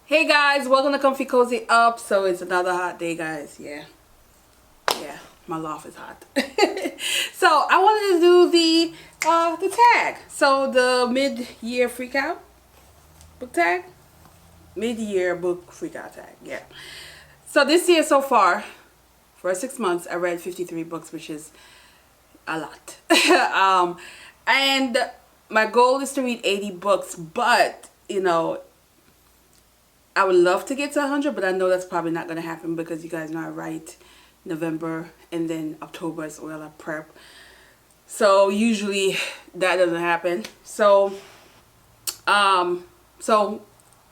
Hey guys, welcome to Comfy Cozy Up. So it's another hot day, guys. Yeah, my loft is hot. So I wanted to do the tag. So the mid-year freakout book tag, mid-year book freakout tag. Yeah. So this year so far, for 6 months, I read 53 books, which is a lot. And my goal is to read 80 books, but you know, I would love to get to 100, but I know that's probably not going to happen because you guys know I write November and then October as well. I prep. So usually that doesn't happen. So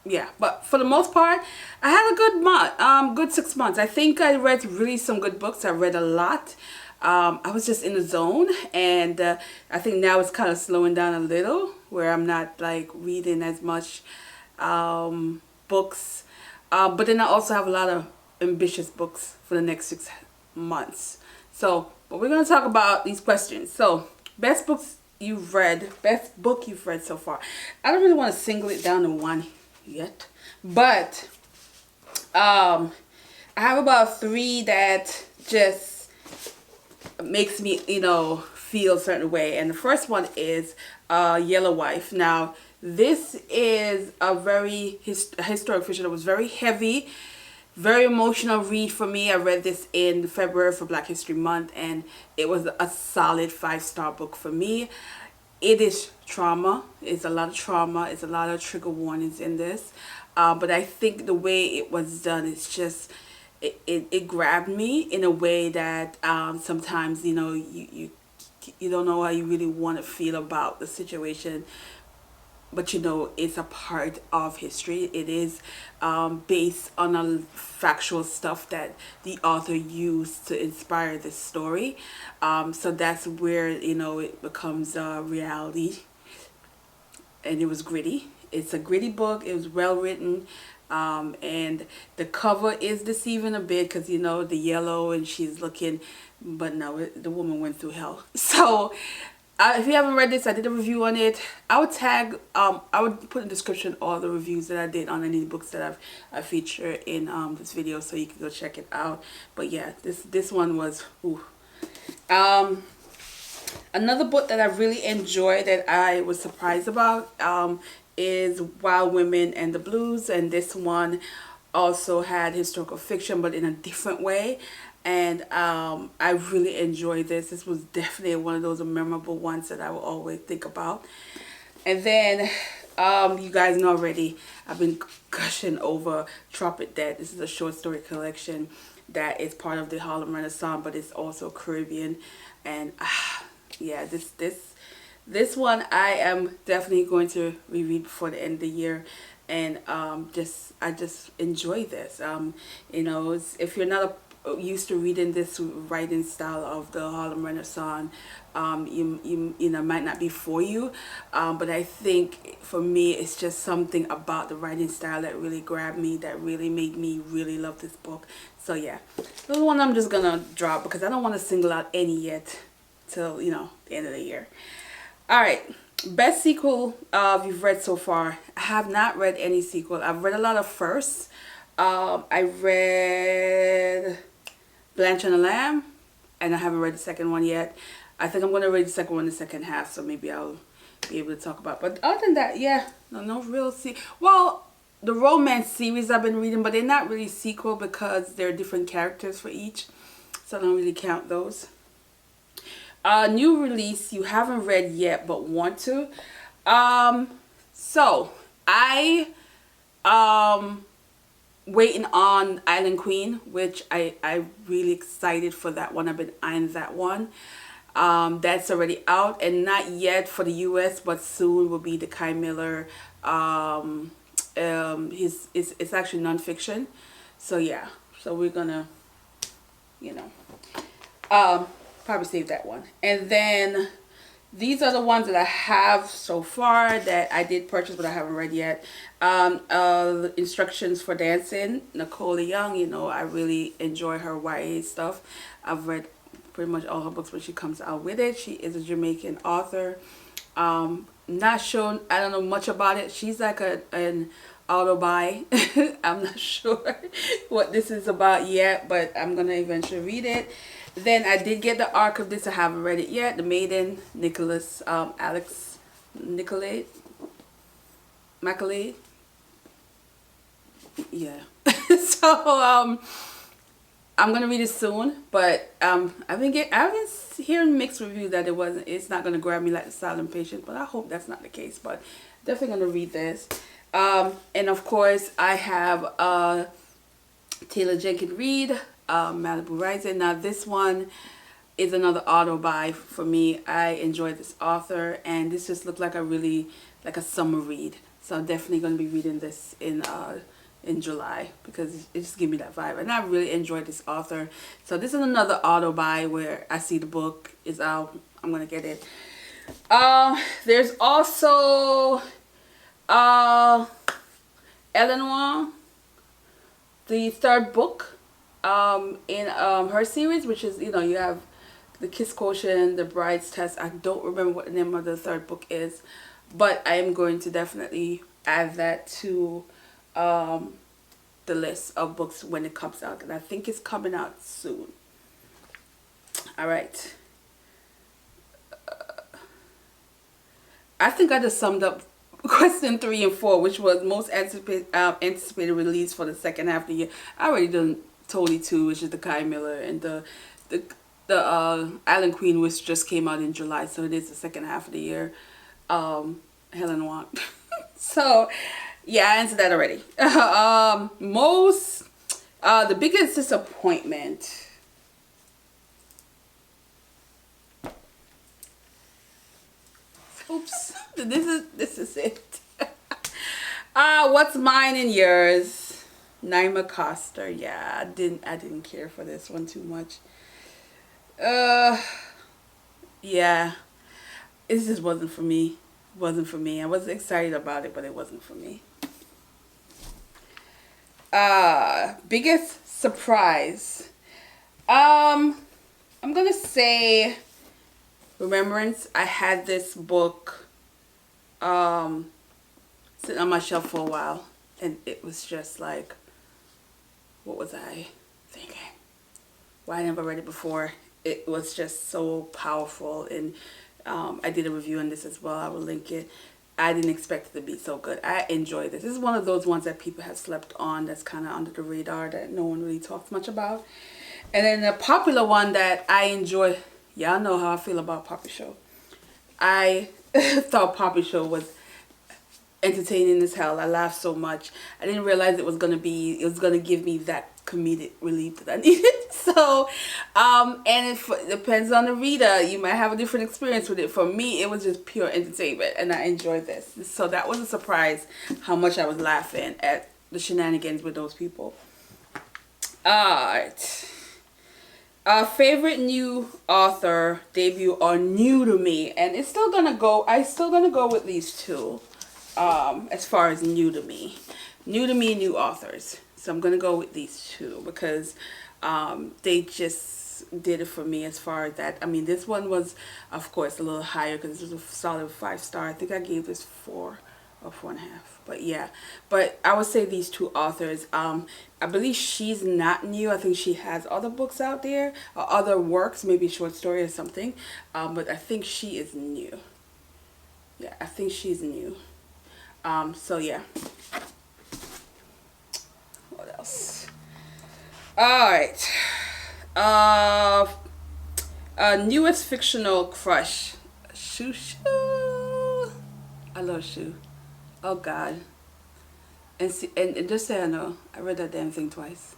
yeah, but for the most part, I had a good month, good 6 months. I think I read really some good books. I read a lot. I was just in the zone, and I think now it's kind of slowing down a little, where I'm not like reading as much books, but then I also have a lot of ambitious books for the next 6 months. So, but we're going to talk about these questions. So, best book you've read so far. I don't really want to single it down to one yet, but I have about three that just makes me, feel a certain way. And the first one is Yellow Wife. Now, this is a very historic fiction. It was very heavy, very emotional read for me. I read this in February for Black History Month, and it was a solid 5-star book for me. It is trauma. It's a lot of trauma. It's a lot of trigger warnings in this. But I think the way it was done is just, it grabbed me in a way that sometimes, you don't know how you really want to feel about the situation. But it's a part of history. It is based on a factual stuff that the author used to inspire this story. So that's where it becomes reality. And it was gritty. It's a gritty book. It was well written. And the cover is deceiving a bit because the yellow, and she's looking, but no, the woman went through hell. So if you haven't read this, I did a review on it. I would tag, I would put in the description all the reviews that I did on any books that I feature in this video, so you can go check it out. But yeah, this one was, ooh. Another book that I really enjoyed that I was surprised about is Wild Women and the Blues, and this one also had historical fiction, but in a different way. And I really enjoyed this. This was definitely one of those memorable ones that I will always think about. And then, you guys know already, I've been gushing over Trumpet Dead. This is a short story collection that is part of the Harlem Renaissance, but it's also Caribbean. And yeah, this one I am definitely going to reread before the end of the year. And I just enjoy this. If you're not used to reading this writing style of the Harlem Renaissance, you might not be for you, but I think for me it's just something about the writing style that really grabbed me, that really made me really love this book. So yeah, this is one I'm just gonna drop because I don't want to single out any yet till the end of the year. All right, best sequel you've read so far. I have not read any sequel. I've read a lot of firsts. I read Blanche and the Lamb, and I haven't read the second one yet. I think I'm going to read the second one in the second half, so maybe I'll be able to talk about. But other than that, yeah, no real well, the romance series I've been reading, but they're not really sequel because there are different characters for each, so I don't really count those. New release you haven't read yet but want to. So I waiting on Island Queen, which I really excited for that one. I've been eyeing that one. That's already out, and not yet for the US, but soon will be the Kai Miller. It's actually nonfiction. So yeah, so we're gonna probably save that one. And then these are the ones that I have so far that I did purchase but I haven't read yet. Instructions for Dancing, Nicole Young. I really enjoy her YA stuff. I've read pretty much all her books when she comes out with it. She is a Jamaican author. Not sure, I don't know much about it. She's like an auto buy. I'm not sure what this is about yet, but I'm gonna eventually read it. Then I did get the arc of this. I haven't read it yet. The Maiden, Nicholas, Alex Nicolay, Macaulay. Yeah. So I'm gonna read it soon, but I've been hearing mixed reviews that it's not gonna grab me like The Silent Patient, but I hope that's not the case. But definitely gonna read this. And of course I have Taylor Jenkins Reid, Malibu Rising. Now this one is another auto buy for me. I enjoy this author, and this just looked like a summer read. So I'm definitely gonna be reading this in July, because it just gave me that vibe, and I really enjoyed this author. So this is another auto buy where I see the book is out, I'm gonna get it. There's also Eleanor, the third book in her series, which is, you have The Kiss Quotient, The Bride's Test. I don't remember what the name of the third book is, but I am going to definitely add that to the list of books when it comes out, and I think it's coming out soon. All right. I think I just summed up question 3 and 4, which was most anticipated release for the second half of the year. I already done Totally 2, which is the Kai Miller, and the Island Queen, which just came out in July, so it is the second half of the year. Helen Wong. So yeah, I answered that already. The biggest disappointment. Oops, this is it. What's Mine and Yours? Naima Coster. Yeah, I didn't care for this one too much. Yeah, it just wasn't for me. It wasn't for me. I was excited about it, but it wasn't for me. Biggest surprise. I'm gonna say Remembrance. I had this book sitting on my shelf for a while, and it was just like, what was I thinking? Why I never read it before? It was just so powerful, and I did a review on this as well. I will link it. I didn't expect it to be so good. I enjoyed this. This is one of those ones that people have slept on, that's kind of under the radar, that no one really talks much about. And then the popular one that I enjoy, y'all know how I feel about Poppy Show. I thought Poppy Show was entertaining as hell. I laughed so much. I didn't realize it was gonna give me that comedic relief that I needed. So and it depends on the reader. You might have a different experience with it. For me, it was just pure entertainment, and I enjoyed this. So that was a surprise how much I was laughing at the shenanigans with those people. Alright. Favorite new author debut or new to me, and I'm still gonna go with these two. As far as new to me, new authors. So I'm gonna go with these two because they just did it for me as far as that. I mean, this one was, of course, a little higher because this was a solid 5-star. I think I gave this 4 or 4.5. But yeah, but I would say these two authors. I believe she's not new. I think she has other books out there or other works, maybe a short story or something. But I think she is new. Yeah, I think she's new. So yeah. What else? Alright. Newest fictional crush. Shoo Shoo. I love Shoo. Oh God. And just so I know, I read that damn thing twice.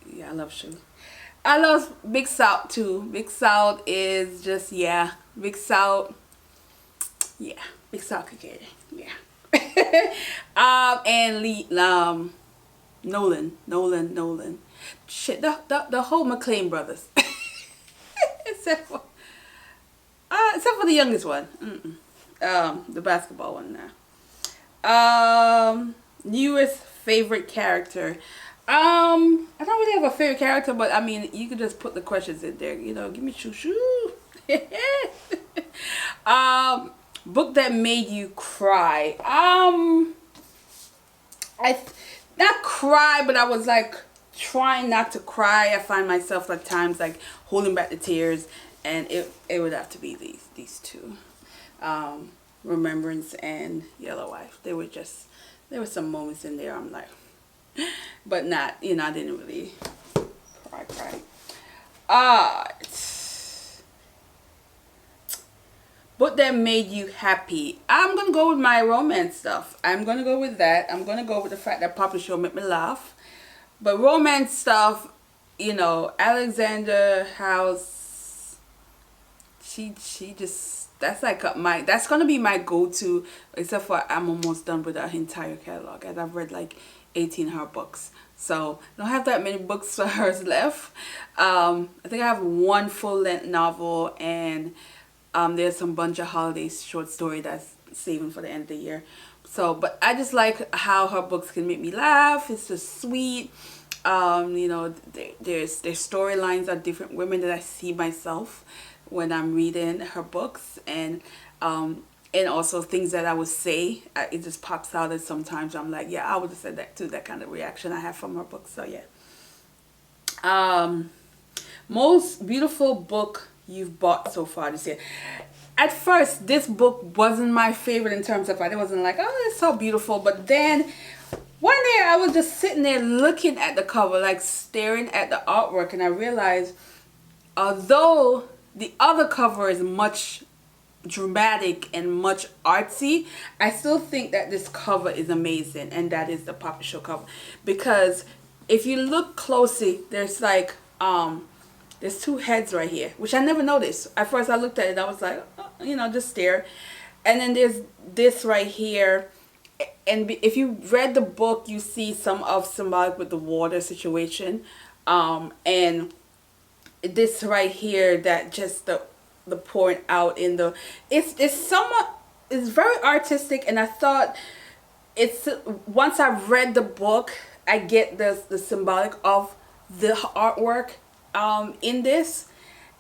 Yeah, I love Shoo. I love Big South too. Big South is just, yeah. Big South. Yeah. Big South could get it. Yeah. And Nolan. Shit, the whole McLean brothers. except for the youngest one. The basketball one now. Newest favorite character. I don't really have a favorite character, but I mean, you could just put the questions in there. Give me Shoo Shoo. Book that made you cry. not cry, but I was like trying not to cry. I find myself at times like holding back the tears, and it would have to be these two, Remembrance and Yellow Wife. There were some moments in there I'm like, but not, you know, I didn't really cry. Book that made you happy. I'm gonna go with my romance stuff. I'm gonna go with that. I'm gonna go with the fact that Papa Show made me laugh. But romance stuff, you know, Alexander House, she just, that's like that's gonna be my go-to, except for I'm almost done with her entire catalog, as I've read like 18 her books. So I don't have that many books for hers left. I think I have one full-length novel, and there's some bunch of holiday short story that's saving for the end of the year. So, but I just like how her books can make me laugh. It's just sweet. You know, their storylines are different women that I see myself when I'm reading her books, and also things that I would say, it just pops out, and sometimes I'm like, yeah, I would have said that too. That kind of reaction I have from her books. So yeah. Most beautiful book you've bought so far this year. At first, this book wasn't my favorite in terms of, it wasn't like, oh, it's so beautiful. But then one day I was just sitting there looking at the cover, like staring at the artwork, and I realized, although the other cover is much dramatic and much artsy, I still think that this cover is amazing, and that is the Papa Show cover. Because if you look closely, there's like there's two heads right here, which I never noticed. At first I looked at it, I was like, oh, you know, just stare. And then there's this right here. And if you read the book, you see some of symbolic with the water situation. And this right here, that just the pouring out in the, it's very artistic. And I thought, once I've read the book, I get the symbolic of the artwork in this,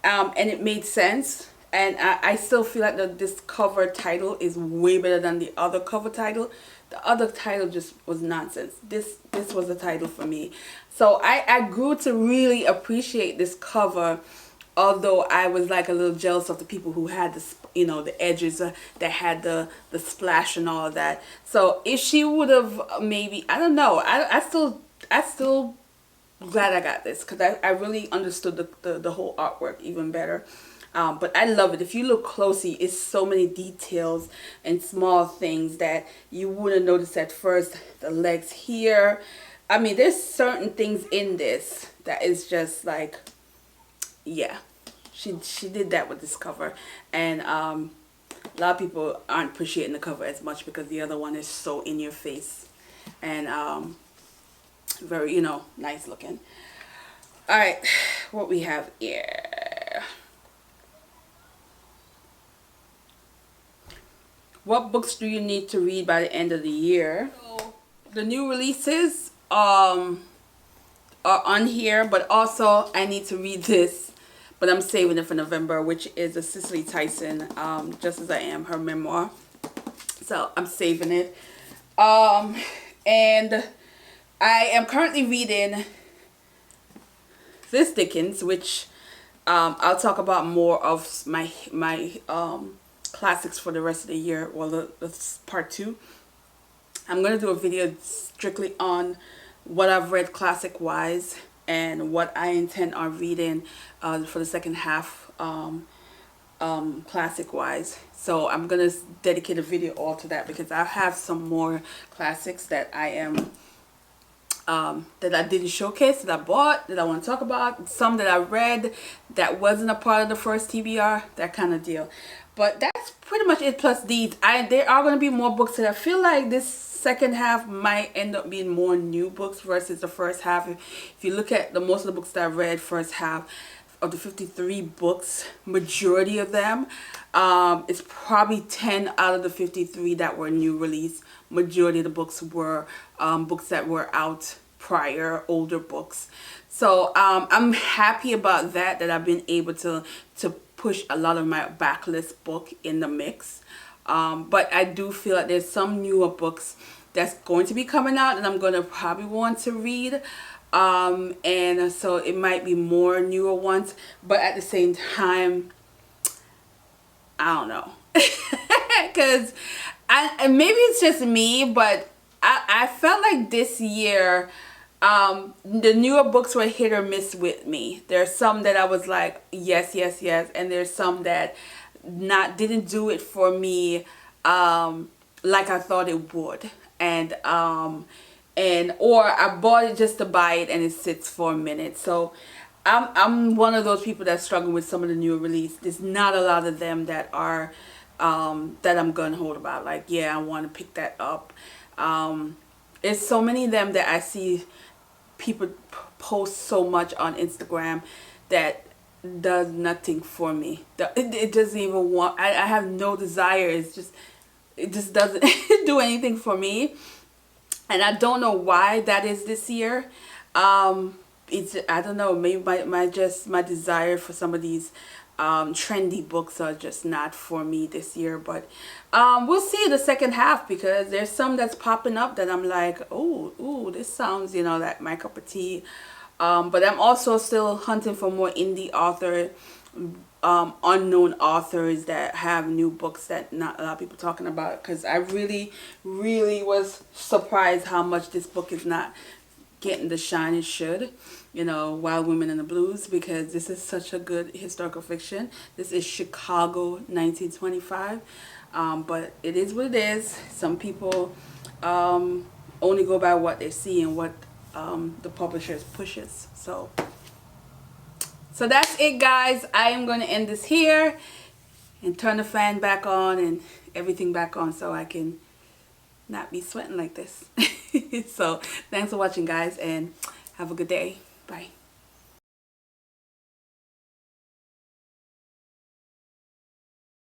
and it made sense. And I still feel like this cover title is way better than the other cover title. The other title just was nonsense. This was the title for me. So I grew to really appreciate this cover, although I was like a little jealous of the people who had the, you know, the edges that had the splash and all of that. So if she would have maybe, I don't know, I still glad I got this, because I really understood the whole artwork even better. But I love it. If you look closely, it's so many details and small things that you wouldn't notice at first. The legs here. I mean, there's certain things in this that is just like, yeah, she did that with this cover. And a lot of people aren't appreciating the cover as much because the other one is so in your face. And very, you know, nice looking. All right, what we have here. What books do you need to read by the end of the year? So, the new releases are on here, but also I need to read this, but I'm saving it for November, which is a Cicely Tyson, Just As I Am, her memoir. So I'm saving it. And I am currently reading this Dickens, which I'll talk about more of my classics for the rest of the year. Well, that's part 2. I'm going to do a video strictly on what I've read classic wise and what I intend on reading for the second half classic wise. So I'm going to dedicate a video all to that, because I have some more classics that I am that I didn't showcase, that I bought, that I want to talk about. Some that I read that wasn't a part of the first TBR, that kind of deal. But that's pretty much it, plus these. There are going to be more books that I feel like this second half might end up being more new books versus the first half. If you look at most of the books that I read first half, of the 53 books, majority of them, it's probably 10 out of the 53 that were new release. Majority of the books were books that were out prior, older books. So I'm happy about that I've been able to push a lot of my backlist book in the mix. But I do feel like there's some newer books that's going to be coming out and I'm going to probably want to read. And so it might be more newer ones, but at the same time, I don't know. Because maybe it's just me, but I felt like this year the newer books were hit or miss with me. There's some that I was like yes, yes, yes, and there's some that didn't do it for me like I thought it would. And or I bought it just to buy it and it sits for a minute. So I'm one of those people that's struggling with some of the newer release. There's not a lot of them that are that I'm gonna hold about. Like, yeah, I want to pick that up. There's so many of them that I see people post so much on Instagram that does nothing for me. It doesn't even want. I have no desire. It just doesn't do anything for me. And I don't know why that is this year. I don't know, maybe my desire for some of these trendy books are just not for me this year. But we'll see the second half, because there's some that's popping up that I'm like, oh, this sounds, that my cup of tea. But I'm also still hunting for more indie unknown authors that have new books that not a lot of people talking about, because I really was surprised how much this book is not getting the shine it should. Wild Women in the Blues, because this is such a good historical fiction. This is Chicago 1925, but it is what it is. Some people only go by what they see and what the publishers pushes. So that's it, guys. I am going to end this here and turn the fan back on and everything back on so I can not be sweating like this. So thanks for watching, guys, and have a good day. Bye.